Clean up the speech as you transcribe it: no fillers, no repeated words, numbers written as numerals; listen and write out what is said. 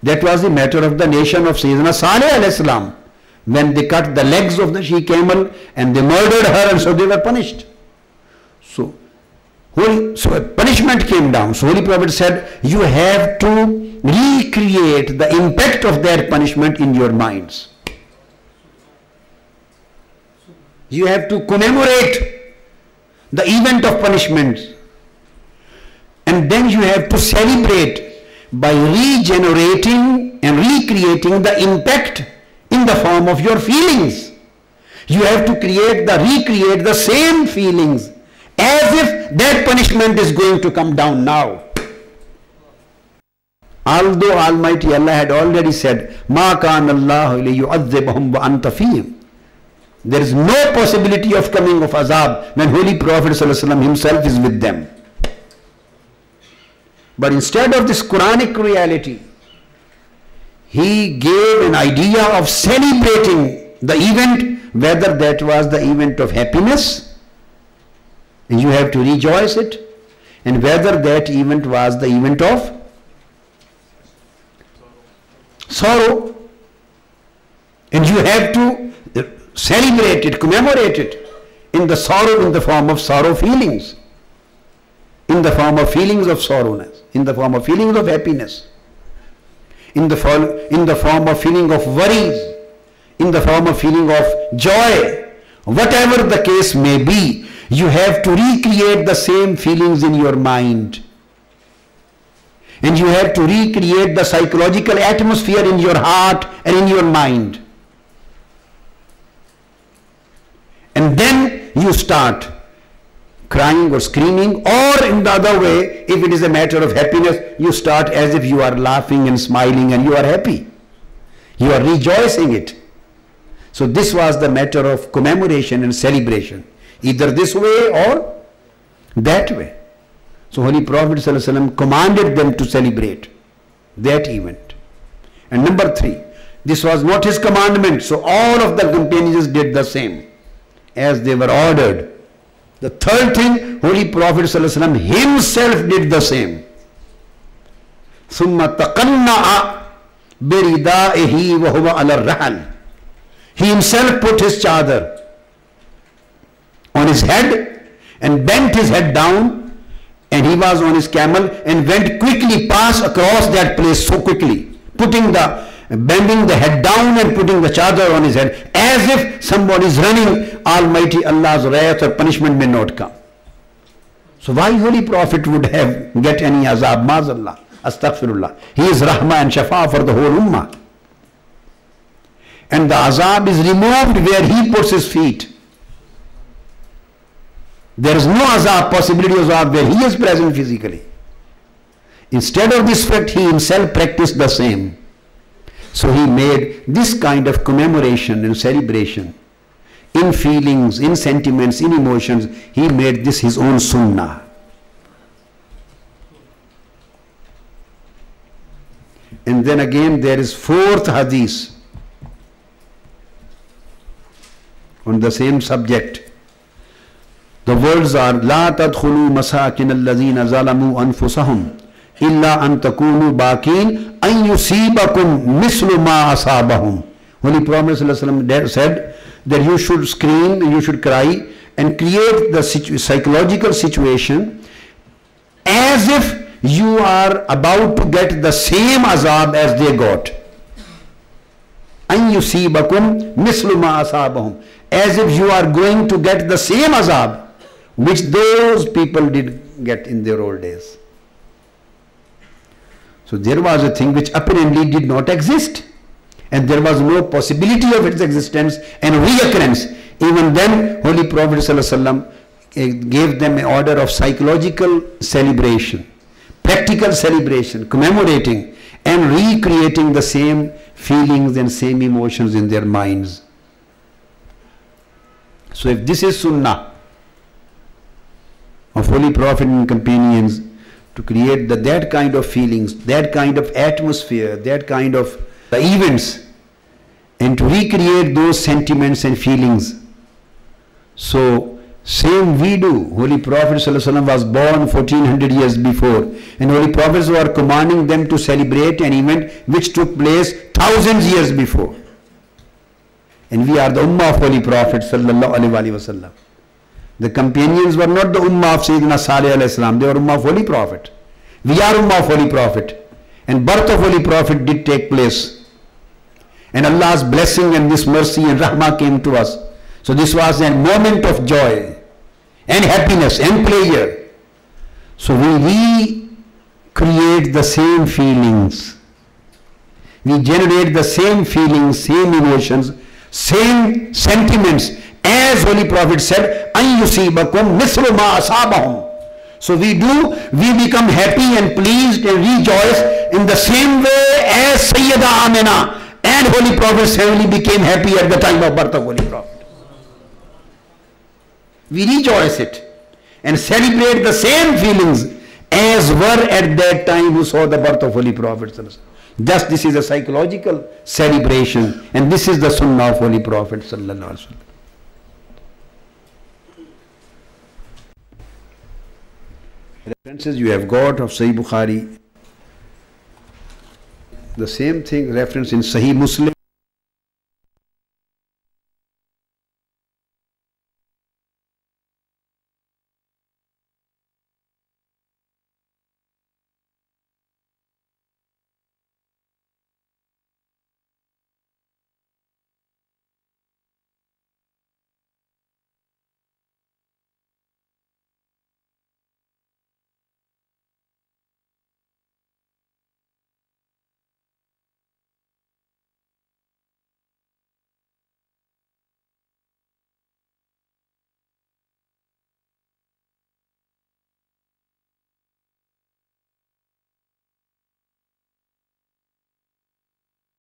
That was the matter of the nation of Sayyidina Salih alayhi salam, when they cut the legs of the she camel and they murdered her, and so they were punished. So a punishment came down. So Holy Prophet said, you have to recreate the impact of that punishment in your minds. You have to commemorate the event of punishment, and then you have to celebrate by regenerating and recreating the impact in the form of your feelings. You have to recreate the same feelings as if that punishment is going to come down now. Although Almighty Allah had already said, مَا كَانَ اللَّهُ لِيُعَذِّبَهُمْ وَأَنْتَ فِيهِمْ. There is no possibility of coming of azab when Holy Prophet ﷺ himself is with them. But instead of this Quranic reality, he gave an idea of celebrating the event, whether that was the event of happiness, and you have to rejoice it, and whether that event was the event of sorrow, and you have to celebrate it, commemorate it in the sorrow, in the form of sorrow feelings, in the form of feelings of sorrowness, in the form of feelings of happiness, in the form of feeling of worries, in the form of feeling of joy. Whatever the case may be, you have to recreate the same feelings in your mind, and you have to recreate the psychological atmosphere in your heart and in your mind. And then you start crying or screaming, or in the other way, if it is a matter of happiness, you start as if you are laughing and smiling and you are happy. You are rejoicing it. So this was the matter of commemoration and celebration, either this way or that way. So Holy Prophet ﷺ commanded them to celebrate that event. And number 3, this was not his commandment, so all of the companions did the same as they were ordered. The third thing, Holy Prophet ﷺ himself did the same. ثُمَّ تَقَنَّعَ بِرِدَائِهِ وَهُوَ عَلَى الرَّحَلِ. He himself put his chadar on his head and bent his head down, and he was on his camel and went quickly past across that place so quickly, bending the head down and putting the chadar on his head, as if somebody is running, Almighty Allah's wrath or punishment may not come. So why Holy Prophet would get any azab? Maazallah, astaghfirullah. He is rahmah and shafa for the whole ummah. And the azab is removed where he puts his feet. There is no azab, possibility of azab where he is present physically. Instead of this fact, he himself practiced the same. So he made this kind of commemoration and celebration in feelings, in sentiments, in emotions. He made this his own sunnah. And then again there is 4th hadith on the same subject. The words are La tadkhulu masakin alladhina zalamu anfusahum illa an takunu baqin an yusibakum mislu ma asabahum. Holy Prophet ﷺ said that you should scream, you should cry and create the psychological situation as if you are about to get the same azab as they got. An yusibakum mislu ma asabahum. As if you are going to get the same azab which those people did get in their old days. So there was a thing which apparently did not exist, and there was no possibility of its existence and reoccurrence. Even then, Holy Prophet ﷺ gave them an order of psychological celebration, practical celebration, commemorating and recreating the same feelings and same emotions in their minds. So if this is sunnah of Holy Prophet and companions, to create that kind of feelings, that kind of atmosphere, that kind of events, and to recreate those sentiments and feelings. So Same we do. Holy Prophet ﷺ was born 1400 years before, and Holy Prophets were commanding them to celebrate an event which took place thousands years before. And we are the Ummah of Holy Prophet ﷺ. The companions were not the Ummah of Sayyidina Salih alayhi salam, they were Ummah of Holy Prophet. We are Ummah of Holy Prophet. And birth of Holy Prophet did take place. And Allah's blessing and this mercy and rahmah came to us. So this was a moment of joy and happiness and pleasure. So we recreate the same feelings. We generate the same feelings, same emotions, same sentiments. As Holy Prophet said, أَن يُصِيبَكُمْ مِثْلُ مَا أَصَابَهُمْ. So we become happy and pleased and rejoice in the same way as Sayyida Amina and Holy Prophet's family became happy at the time of birth of Holy Prophet. We rejoice it and celebrate the same feelings as were at that time who saw the birth of Holy Prophet. Thus this is a psychological celebration, and this is the sunnah of Holy Prophet sallallahu alaihi wasallam. References you have got of Sahih Bukhari. The same thing, reference in Sahih Muslim.